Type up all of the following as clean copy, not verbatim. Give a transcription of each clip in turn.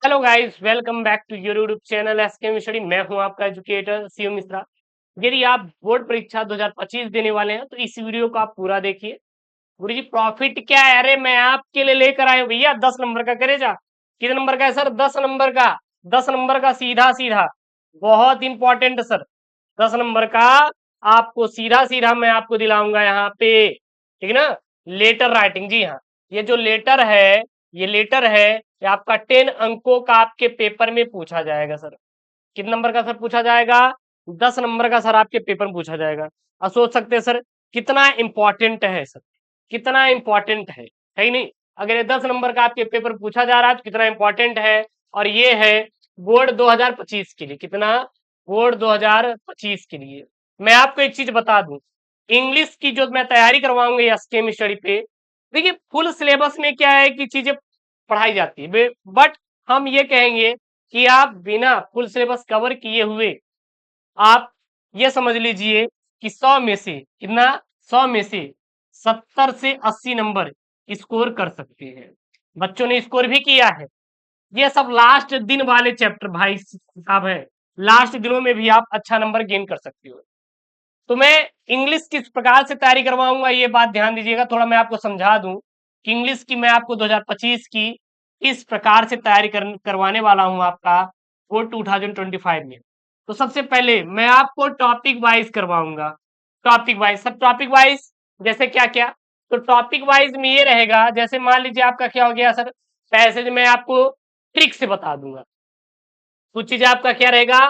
Hello guys, welcome back to your YouTube channel SK study. मैं हूं आपका educator Shiv Mishra. यदि आप बोर्ड परीक्षा 2025 देने वाले हैं तो इस वीडियो को आप पूरा देखिए। गुरु जी प्रॉफिट क्या है? अरे मैं आपके लिए लेकर आया हूं भैया 10 नंबर का। करे जा कितने नंबर का है सर? 10 नंबर का। 10 नंबर का सीधा सीधा, बहुत इंपॉर्टेंट सर। 10 नंबर का आपको सीधा सीधा मैं आपको दिलाऊंगा यहाँ पे, ठीक है ना। लेटर राइटिंग, जी हाँ, ये जो लेटर है, ये लेटर है, ये आपका 10 अंकों का आपके पेपर में पूछा जाएगा सर। कितने नंबर का सर पूछा जाएगा? 10 नंबर का सर आपके पेपर में पूछा जाएगा। अब सोच सकते हैं सर कितना इंपॉर्टेंट है सर, कितना इंपॉर्टेंट है ही नहीं। अगर ये 10 नंबर का आपके पेपर में पूछा जा रहा है तो कितना इंपॉर्टेंट है। और ये है बोर्ड 2025 के लिए। कितना? बोर्ड 2025 के लिए। मैं आपको एक चीज बता दूं, इंग्लिश की जो मैं तैयारी करवाऊंगा या स्टेम स्टडी पे, देखिए फुल सिलेबस में क्या है कि चीजें पढ़ाई जाती है, बट हम ये कहेंगे कि आप बिना फुल सिलेबस कवर किए हुए आप ये समझ लीजिए कि 100 में से कितना, 100 में से 70 से 80 नंबर स्कोर कर सकते हैं। बच्चों ने स्कोर भी किया है। ये सब लास्ट दिन वाले चैप्टर भाई साहब है, लास्ट दिनों में भी आप अच्छा नंबर गेन कर सकते हो। तो मैं इंग्लिश किस प्रकार से तैयारी करवाऊंगा ये बात ध्यान दीजिएगा। थोड़ा मैं आपको समझा दूं कि इंग्लिश की मैं आपको 2025 की इस प्रकार से तैयारी करवाने वाला हूं आपका बोर्ड 2025 में। तो सबसे पहले मैं आपको टॉपिक वाइज करवाऊंगा। टॉपिक वाइज, सब टॉपिक वाइज जैसे क्या क्या, तो टॉपिक वाइज में ये रहेगा, जैसे मान लीजिए आपका क्या हो गया सर, पैसेज मैं आपको ट्रिक से बता दूंगा। कुछ चीजें आपका क्या रहेगा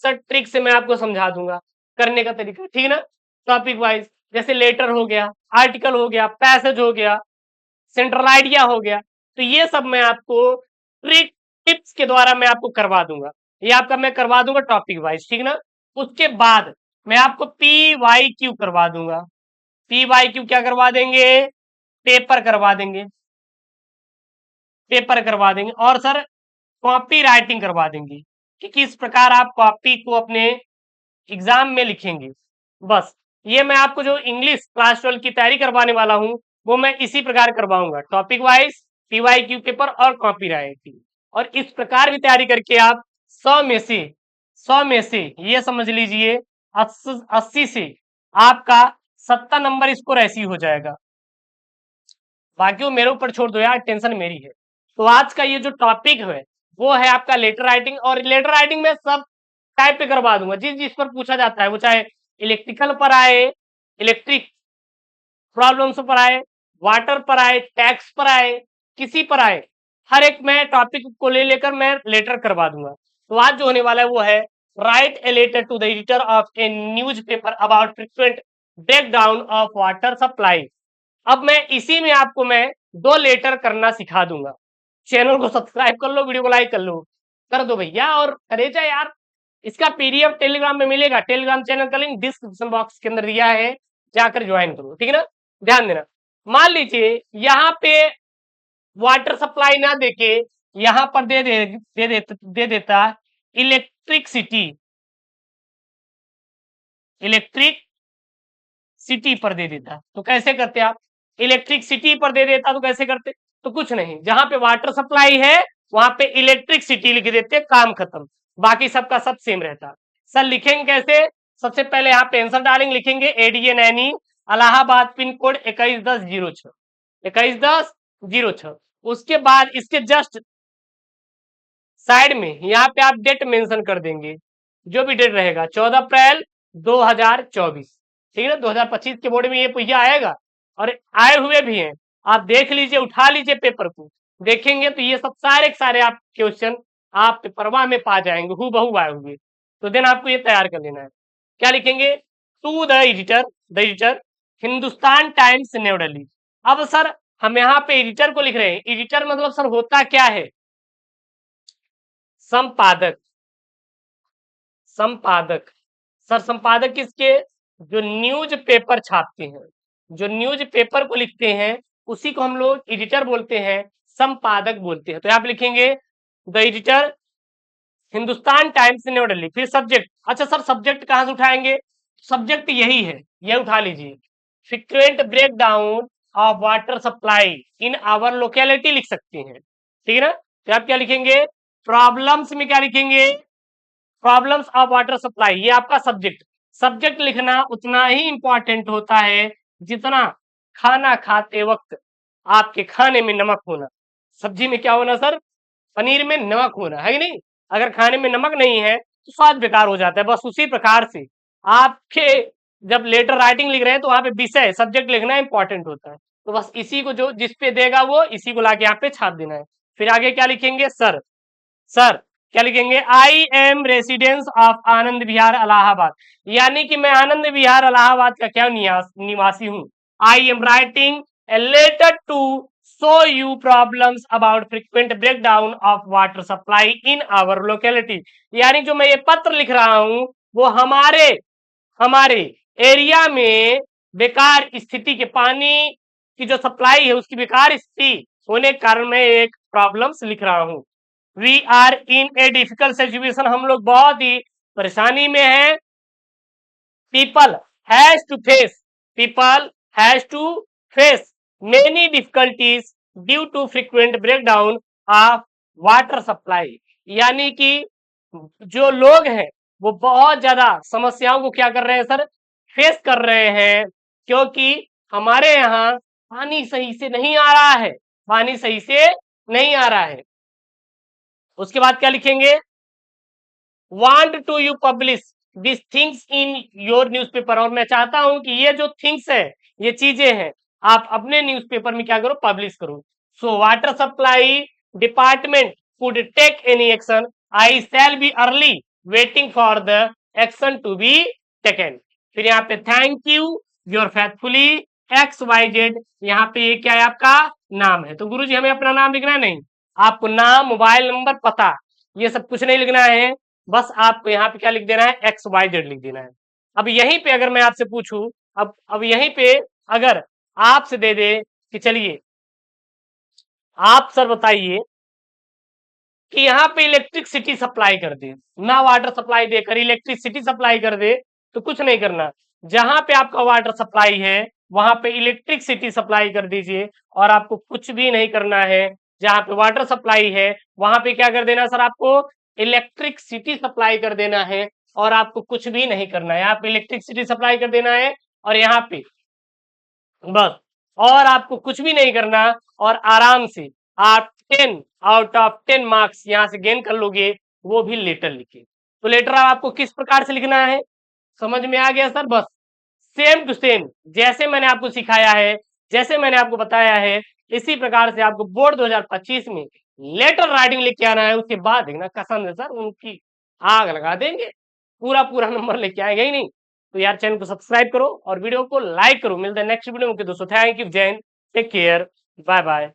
सर, ट्रिक से मैं आपको समझा दूंगा करने का तरीका, ठीक है ना। टॉपिक वाइज जैसे लेटर हो गया, आर्टिकल हो गया, पैसेज हो गया, सेंट्रल आइडिया हो गया, तो ये सब मैं आपको ट्रिक टिप्स के द्वारा मैं आपको करवा दूंगा। ये आपका मैं करवा दूंगा टॉपिक वाइज, ठीक ना। उसके बाद मैं आपको पी वाई क्यू करवा दूंगा। पी वाई क्यू क्या करवा देंगे? पेपर करवा देंगे, पेपर करवा देंगे। और सर कॉपी राइटिंग करवा देंगे कि किस प्रकार आप कॉपी को अपने एग्जाम में लिखेंगे। बस ये मैं आपको जो इंग्लिश क्लास 12 की तैयारी करवाने वाला हूं वो मैं इसी प्रकार करवाऊंगा, topic wise, P Y Q paper और कॉपी राइटिंग। और इस प्रकार भी तैयारी करके आप 100 में से, 100 में से ये समझ लीजिए 80 से आपका 70 नंबर स्कोर ऐसी हो जाएगा। बाकी वो मेरे ऊपर छोड़ दो यार, टेंशन मेरी है। तो आज का ये जो टॉपिक है वो है आपका लेटर राइटिंग। और लेटर राइटिंग में सब टाइप पे करवा दूंगा, जिस जिस पर पूछा जाता है, वो चाहे इलेक्ट्रिकल पर आए, इलेक्ट्रिक प्रॉब्लम्स पर आए, वाटर पर आए, टैक्स पर आए, किसी पर आए, हर एक मैं टॉपिक को ले लेकर मैं लेटर करवा दूंगा। तो आज जो होने वाला है वो है write a letter to the editor of a newspaper about frequent break down of water supply. अब मैं इसी में आपको मैं 2 लेटर करना सिखा दूंगा। चैनल को सब्सक्राइब कर लो, वीडियो को लाइक कर लो, कर दो भैया। और करेजा यार, इसका पीडीएफ टेलीग्राम में मिलेगा, टेलीग्राम चैनल का लिंक डिस्क्रिप्शन बॉक्स के अंदर दिया है, जाकर ज्वाइन करो, ठीक है ना। ध्यान देना, मान लीजिए यहाँ पे वाटर सप्लाई ना देके यहाँ पर दे देता इलेक्ट्रिसिटी, इलेक्ट्रिक सिटी पर दे देता, तो कैसे करते आप? इलेक्ट्रिक सिटी पर दे देता तो कैसे करते? तो कुछ नहीं, जहां पे वाटर सप्लाई है वहां पे इलेक्ट्रिक सिटी लिख देते, काम खत्म। बाकी सबका सब सेम रहता। सर लिखेंगे कैसे? सबसे पहले यहाँ पे आंसर डालेंगे, लिखेंगे ADN any Allahabad pin code 211006, 211006। उसके बाद इसके जस्ट साइड में यहाँ पे आप डेट मेंशन कर देंगे, जो भी डेट रहेगा 14 अप्रैल 2024, ठीक है ना। 2025 के बोर्ड में ये पहिया आएगा और आए हुए भी हैं। आप देख लीजिए, उठा लीजिए पेपर को, देखेंगे तो ये सब सारे सारे आप क्वेश्चन आप पेपरवा में पा जाएंगे, हूबहू आए हुए। तो देन आपको ये तैयार कर लेना है। क्या लिखेंगे? To the editor, the editor Hindustan Times New Delhi. अब सर हम यहाँ पे एडिटर को लिख रहे हैं, एडिटर मतलब सर होता क्या है? संपादक, संपादक। सर संपादक किसके? जो न्यूज पेपर छापते हैं, जो न्यूज पेपर को लिखते हैं उसी को हम लोग एडिटर बोलते हैं, संपादक बोलते हैं। तो आप लिखेंगे the editor Hindustan Times New Delhi. फिर सब्जेक्ट, अच्छा सर सब्जेक्ट कहां से उठाएंगे? सब्जेक्ट यही है, ये उठा लीजिए, frequent break down of water supply in our locality लिख सकते हैं, ठीक है ना। तो आप क्या लिखेंगे? प्रॉब्लम्स में क्या लिखेंगे, प्रॉब्लम्स ऑफ वाटर सप्लाई, ये आपका सब्जेक्ट। सब्जेक्ट लिखना उतना ही इंपॉर्टेंट होता है जितना खाना खाते वक्त आपके खाने में नमक होना। सब्जी में क्या होना सर, पनीर में नमक होना है कि नहीं। अगर खाने में नमक नहीं है तो स्वाद बेकार हो जाता है। बस उसी प्रकार से आपके जब लेटर राइटिंग लिख रहे हैं तो वहां पे विषय सब्जेक्ट लिखना इंपॉर्टेंट होता है। तो बस इसी को जो जिस पे देगा वो इसी को लाके यहाँ पे छाप देना है। फिर आगे क्या लिखेंगे सर, सर क्या लिखेंगे, I am residence of Anand Vihar Allahabad, यानी कि मैं आनंद विहार इलाहाबाद का क्या निवासी हूँ। I am writing a letter to show you problems about frequent breakdown of water supply in our locality, यानी जो मैं ये पत्र लिख रहा हूँ वो हमारे हमारे एरिया में बेकार स्थिति के पानी की जो सप्लाई है उसकी बेकार स्थिति होने के कारण मैं एक प्रॉब्लम्स लिख रहा हूँ। We are in a difficult situation, हम लोग बहुत ही परेशानी में हैं। People has to face, people has to face many difficulties due to frequent breakdown of water supply, यानी कि जो लोग हैं वो बहुत ज्यादा समस्याओं को क्या कर रहे हैं सर, फेस कर रहे हैं, क्योंकि हमारे यहाँ पानी सही से नहीं आ रहा है, पानी सही से नहीं आ रहा है। उसके बाद क्या लिखेंगे, want to you publish this things in your newspaper, और मैं चाहता हूं कि ये जो थिंग्स है, ये चीजें हैं, आप अपने न्यूज़पेपर में क्या करो, पब्लिश करो। So water supply department could take any action, I shall be early waiting for the action to be taken. फिर यहाँ पे thank you your faithfully XYZ, यहाँ पे ये क्या है, आपका नाम है। तो गुरुजी हमें अपना नाम लिखना है नहीं, आपको नाम, मोबाइल नंबर, पता, ये सब कुछ नहीं लिखना है, बस आपको यहाँ पे क्या लिख देना है, XYZ लिख देना है। अब यहीं पे अगर मैं आपसे पूछूं, अब यहीं पे अगर आपसे दे दे कि चलिए आप सर बताइए कि यहाँ पे इलेक्ट्रिसिटी सप्लाई कर दे, ना वाटर सप्लाई देकर इलेक्ट्रिसिटी सप्लाई कर दे, तो कुछ नहीं करना, जहां पे आपका वाटर सप्लाई है वहां पे इलेक्ट्रिसिटी सप्लाई कर दीजिए, और आपको कुछ भी नहीं करना है। जहां पे वाटर सप्लाई है वहां पे क्या कर देना सर, आपको इलेक्ट्रिसिटी सप्लाई कर देना है, और आपको कुछ भी नहीं करना है। यहाँ पे इलेक्ट्रिसिटी सप्लाई कर देना है और यहाँ पे बस, और आपको कुछ भी नहीं करना, और आराम से आप 10 आउट ऑफ 10 मार्क्स यहाँ से गेन कर लोगे, वो भी लेटर लिखे। तो लेटर आपको किस प्रकार से लिखना है, समझ में आ गया सर। बस सेम टू सेम जैसे मैंने आपको सिखाया है, जैसे मैंने आपको बताया है, इसी प्रकार से आपको बोर्ड 2025 में लेटर राइटिंग लिख के आना है। उसके बाद देखना कसम है सर उनकी आग लगा देंगे, पूरा पूरा नंबर लेके आएगा ही नहीं। तो यार चैनल को सब्सक्राइब करो और वीडियो को लाइक करो। मिलते हैं नेक्स्ट वीडियो में दोस्तों। थैंक यू, जय हिंद, टेक केयर, बाय बाय।